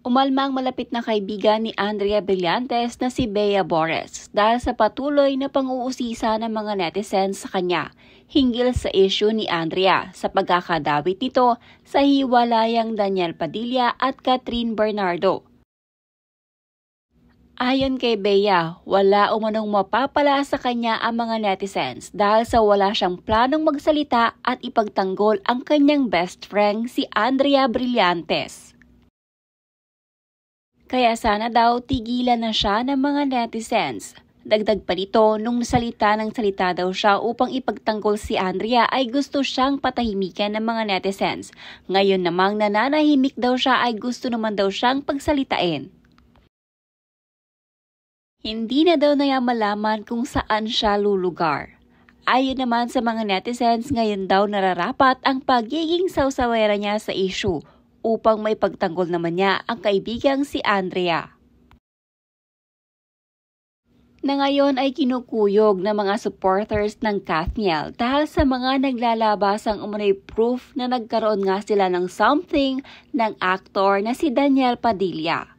Umalma ang malapit na kaibigan ni Andrea Brillantes na si Bea Bores dahil sa patuloy na pang-uusisa ng mga netizens sa kanya hinggil sa issue ni Andrea sa pagkakadawit nito sa hiwalayang Daniel Padilla at Catherine Bernardo. Ayon kay Bea, wala umanong mapapala sa kanya ang mga netizens dahil sa wala siyang planong magsalita at ipagtanggol ang kanyang best friend si Andrea Brillantes. Kaya sana daw tigilan na siya ng mga netizens. Dagdag pa nito, nung salita daw siya upang ipagtanggol si Andrea ay gusto siyang patahimikan ng mga netizens. Ngayon namang nananahimik daw siya ay gusto naman daw siyang pagsalitain. Hindi na daw niya malaman kung saan siya lulugar. Ayon naman sa mga netizens, ngayon daw nararapat ang pagiging sawsawera niya sa issue upang may pagtanggol naman niya ang kaibigang si Andrea. Na ngayon ay kinukuyog ng mga supporters ng Kathniel dahil sa mga naglalabasang umano'y proof na nagkaroon nga sila ng something ng aktor na si Daniel Padilla.